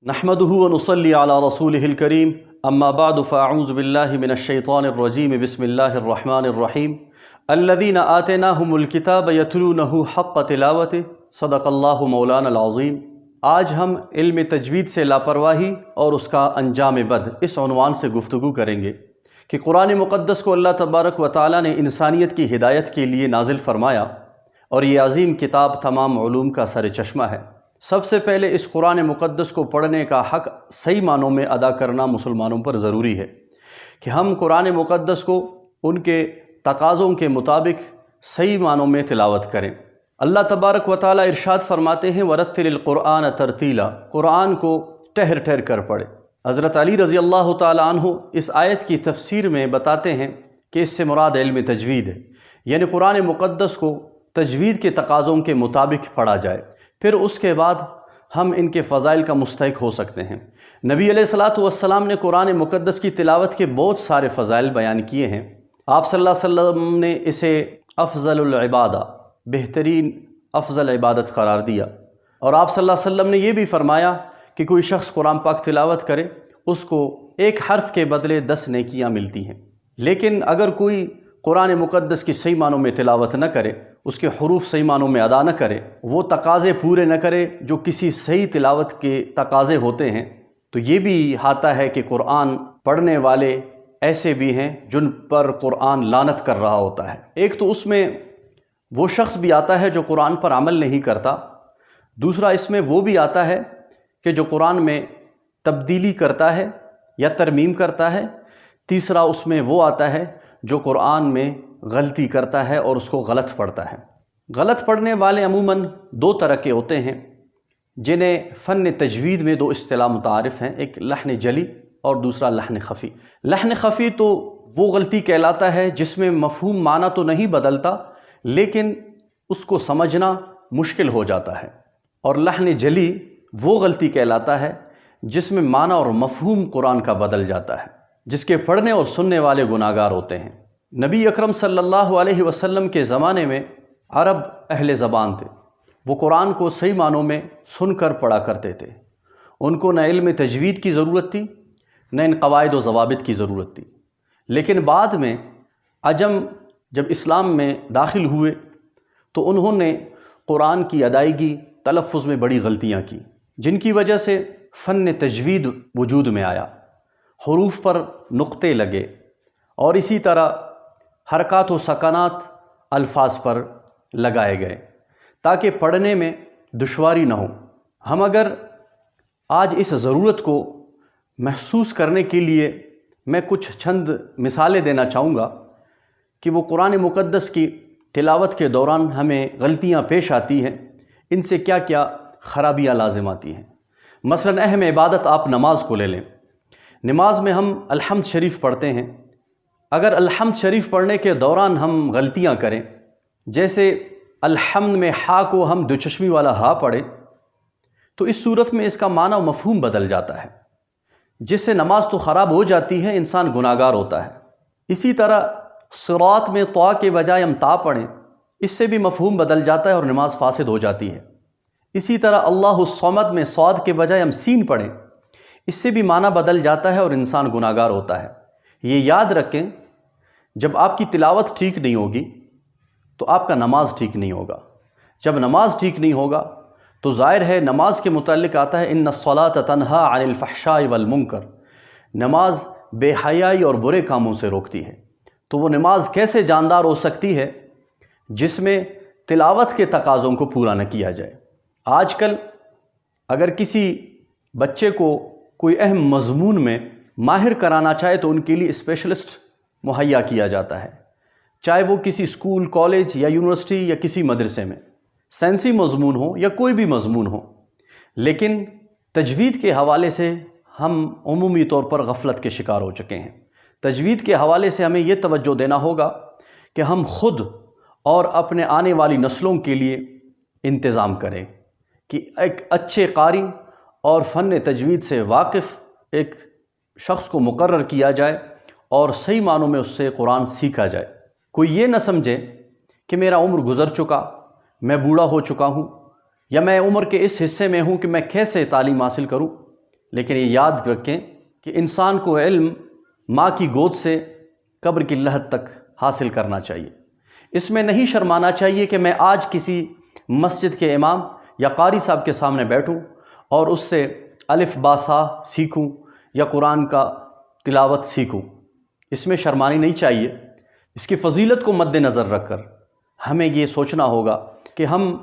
نحمده ونصلي على رسوله الكريم اما بعد فاعوذ بالله من الشيطان الرجيم بسم الله الرحمن الرحيم الذين آتيناهم الكتاب يتلونه حق تلاوته صدق اللہ مولانا العظیم۔ آج ہم علم تجوید سے لاپرواہی اور اس کا انجام بد اس عنوان سے گفتگو کریں گے کہ قرآن مقدس کو اللہ تبارک و تعالیٰ نے انسانیت کی ہدایت کے لیے نازل فرمایا اور یہ عظیم کتاب تمام علوم کا سر چشمہ ہے۔ سب سے پہلے اس قرآن مقدس کو پڑھنے کا حق صحیح معنوں میں ادا کرنا مسلمانوں پر ضروری ہے کہ ہم قرآن مقدس کو ان کے تقاضوں کے مطابق صحیح معنوں میں تلاوت کریں۔ اللہ تبارک و تعالیٰ ارشاد فرماتے ہیں وَرَتِّلِ الْقُرْآنَ تَرْتِيلًا، قرآن کو ٹھہر ٹھہر کر پڑھے۔ حضرت علی رضی اللہ تعالیٰ عنہ اس آیت کی تفسیر میں بتاتے ہیں کہ اس سے مراد علم تجوید ہے، یعنی قرآن مقدس کو تجوید کے تقاضوں کے مطابق پڑھا جائے، پھر اس کے بعد ہم ان کے فضائل کا مستحق ہو سکتے ہیں۔ نبی علیہ الصلاۃ والسلام نے قرآن مقدس کی تلاوت کے بہت سارے فضائل بیان کیے ہیں۔ آپ صلی اللہ علیہ وسلم نے اسے افضل العبادہ، بہترین افضل عبادت قرار دیا، اور آپ صلی اللہ علیہ وسلم نے یہ بھی فرمایا کہ کوئی شخص قرآن پاک تلاوت کرے اس کو ایک حرف کے بدلے 10 نیکیاں ملتی ہیں۔ لیکن اگر کوئی قرآن مقدس کی صحیح معنوں میں تلاوت نہ کرے، اس کے حروف صحیح معنوں میں ادا نہ کرے، وہ تقاضے پورے نہ کرے جو کسی صحیح تلاوت کے تقاضے ہوتے ہیں، تو یہ بھی احاطہ ہے کہ قرآن پڑھنے والے ایسے بھی ہیں جن پر قرآن لعنت کر رہا ہوتا ہے۔ ایک تو اس میں وہ شخص بھی آتا ہے جو قرآن پر عمل نہیں کرتا، دوسرا اس میں وہ بھی آتا ہے کہ جو قرآن میں تبدیلی کرتا ہے یا ترمیم کرتا ہے، تیسرا اس میں وہ آتا ہے جو قرآن میں غلطی کرتا ہے اور اس کو غلط پڑھتا ہے۔ غلط پڑھنے والے عموماً 2 طرح کے ہوتے ہیں جنہیں فن تجوید میں 2 اصطلاح متعارف ہیں، ایک لحن جلی اور دوسرا لحن خفی۔ لحن خفی تو وہ غلطی کہلاتا ہے جس میں مفہوم معنی تو نہیں بدلتا لیکن اس کو سمجھنا مشکل ہو جاتا ہے، اور لحن جلی وہ غلطی کہلاتا ہے جس میں معنی اور مفہوم قرآن کا بدل جاتا ہے، جس کے پڑھنے اور سننے والے گناہگار ہوتے ہیں۔ نبی اکرم صلی اللہ علیہ وسلم کے زمانے میں عرب اہل زبان تھے، وہ قرآن کو صحیح معنوں میں سن کر پڑھا کرتے تھے، ان کو نہ علم تجوید کی ضرورت تھی نہ ان قواعد و ضوابط کی ضرورت تھی۔ لیکن بعد میں عجم جب اسلام میں داخل ہوئے تو انہوں نے قرآن کی ادائیگی تلفظ میں بڑی غلطیاں کی، جن کی وجہ سے فن تجوید وجود میں آیا، حروف پر نقطے لگے اور اسی طرح حرکات و سکنات الفاظ پر لگائے گئے تاکہ پڑھنے میں دشواری نہ ہو۔ ہم اگر آج اس ضرورت کو محسوس کرنے کے لیے میں کچھ چند مثالیں دینا چاہوں گا کہ وہ قرآن مقدس کی تلاوت کے دوران ہمیں غلطیاں پیش آتی ہیں، ان سے کیا کیا خرابیاں لازم آتی ہیں۔ مثلاً اہم عبادت آپ نماز کو لے لیں۔ نماز میں ہم الحمد شریف پڑھتے ہیں، اگر الحمد شریف پڑھنے کے دوران ہم غلطیاں کریں، جیسے الحمد میں ہا کو ہم دو چشمی والا ہا پڑھیں، تو اس صورت میں اس کا معنی و مفہوم بدل جاتا ہے، جس سے نماز تو خراب ہو جاتی ہے، انسان گناہگار ہوتا ہے۔ اسی طرح صراط میں طا کے بجائے ہم تا پڑھیں، اس سے بھی مفہوم بدل جاتا ہے اور نماز فاسد ہو جاتی ہے۔ اسی طرح اللہ الصمد میں صاد کے بجائے ہم سین پڑھیں، اس سے بھی معنی بدل جاتا ہے اور انسان گناہگار ہوتا ہے۔ یہ یاد رکھیں، جب آپ کی تلاوت ٹھیک نہیں ہوگی تو آپ کا نماز ٹھیک نہیں ہوگا، جب نماز ٹھیک نہیں ہوگا تو ظاہر ہے نماز کے متعلق آتا ہے ان الصلاۃ تنہا عن الفحشاء والمنکر، نماز بے حیائی اور برے کاموں سے روکتی ہے۔ تو وہ نماز کیسے جاندار ہو سکتی ہے جس میں تلاوت کے تقاضوں کو پورا نہ کیا جائے؟ آج کل اگر کسی بچے کو کوئی اہم مضمون میں ماہر کرانا چاہے تو ان کے لیے اسپیشلسٹ مہیا کیا جاتا ہے، چاہے وہ کسی اسکول، کالج یا یونیورسٹی یا کسی مدرسے میں سائنسی مضمون ہو یا کوئی بھی مضمون ہو۔ لیکن تجوید کے حوالے سے ہم عمومی طور پر غفلت کے شکار ہو چکے ہیں۔ تجوید کے حوالے سے ہمیں یہ توجہ دینا ہوگا کہ ہم خود اور اپنے آنے والی نسلوں کے لیے انتظام کریں کہ ایک اچھے قاری اور فن تجوید سے واقف ایک شخص کو مقرر کیا جائے اور صحیح معنوں میں اس سے قرآن سیکھا جائے۔ کوئی یہ نہ سمجھے کہ میرا عمر گزر چکا، میں بوڑھا ہو چکا ہوں، یا میں عمر کے اس حصے میں ہوں کہ میں کیسے تعلیم حاصل کروں۔ لیکن یہ یاد رکھیں کہ انسان کو علم ماں کی گود سے قبر کی لحد تک حاصل کرنا چاہیے۔ اس میں نہیں شرمانا چاہیے کہ میں آج کسی مسجد کے امام یا قاری صاحب کے سامنے بیٹھوں اور اس سے الف با ثا سیکھوں یا قرآن کا تلاوت سیکھوں۔ اس میں شرمانی نہیں چاہیے۔ اس کی فضیلت کو مد نظر رکھ کر ہمیں یہ سوچنا ہوگا کہ ہم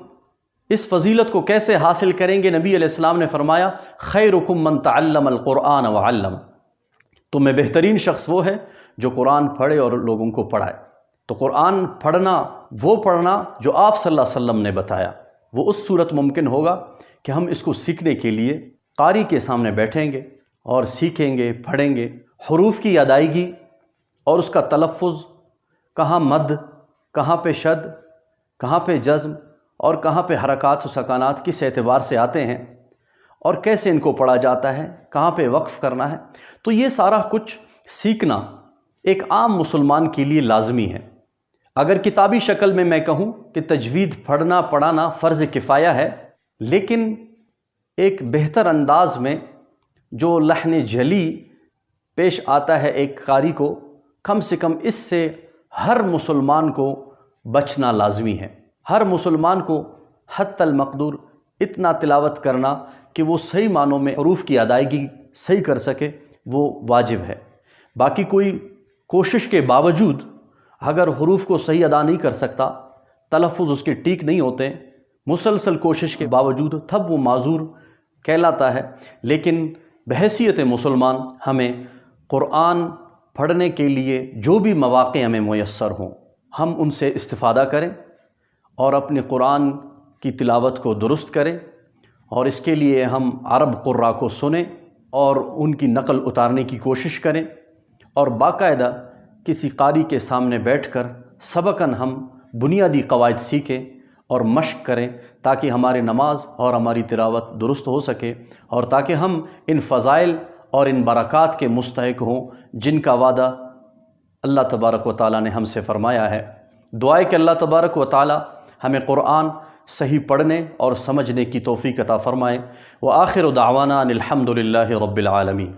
اس فضیلت کو کیسے حاصل کریں گے۔ نبی علیہ السلام نے فرمایا خیرکم من تعلم القرآن وعلم، تو میں بہترین شخص وہ ہے جو قرآن پڑھے اور لوگوں کو پڑھائے۔ تو قرآن پڑھنا، وہ پڑھنا جو آپ صلی اللہ علیہ وسلم نے بتایا، وہ اس صورت ممکن ہوگا کہ ہم اس کو سیکھنے کے لیے قاری کے سامنے بیٹھیں گے اور سیکھیں گے، پڑھیں گے۔ حروف کی ادائیگی اور اس کا تلفظ، کہاں مد، کہاں پہ شد، کہاں پہ جزم اور کہاں پہ حرکات و سکانات کس اعتبار سے آتے ہیں اور کیسے ان کو پڑھا جاتا ہے، کہاں پہ وقف کرنا ہے، تو یہ سارا کچھ سیکھنا ایک عام مسلمان کے لیے لازمی ہے۔ اگر کتابی شکل میں میں کہوں کہ تجوید پڑھنا پڑھانا فرض کفایہ ہے، لیکن ایک بہتر انداز میں جو لحن جلی پیش آتا ہے ایک قاری کو، کم سے کم اس سے ہر مسلمان کو بچنا لازمی ہے۔ ہر مسلمان کو حتی المقدور اتنا تلاوت کرنا کہ وہ صحیح معنوں میں حروف کی ادائیگی صحیح کر سکے، وہ واجب ہے۔ باقی کوئی کوشش کے باوجود اگر حروف کو صحیح ادا نہیں کر سکتا، تلفظ اس کے ٹھیک نہیں ہوتے، مسلسل کوشش کے باوجود، تب وہ معذور کہلاتا ہے۔ لیکن بحیثیت مسلمان ہمیں قرآن پڑھنے کے لیے جو بھی مواقع ہمیں میسر ہوں، ہم ان سے استفادہ کریں اور اپنے قرآن کی تلاوت کو درست کریں، اور اس کے لیے ہم عرب قراء کو سنیں اور ان کی نقل اتارنے کی کوشش کریں، اور باقاعدہ کسی قاری کے سامنے بیٹھ کر سبقاً ہم بنیادی قواعد سیکھیں اور مشق کریں، تاکہ ہماری نماز اور ہماری تلاوت درست ہو سکے، اور تاکہ ہم ان فضائل اور ان برکات کے مستحق ہوں جن کا وعدہ اللہ تبارک و تعالیٰ نے ہم سے فرمایا ہے۔ دعا ہے کہ اللہ تبارک و تعالیٰ ہمیں قرآن صحیح پڑھنے اور سمجھنے کی توفیق عطا فرمائے۔ وآخر دعوانا ان الحمد للہ رب العالمین۔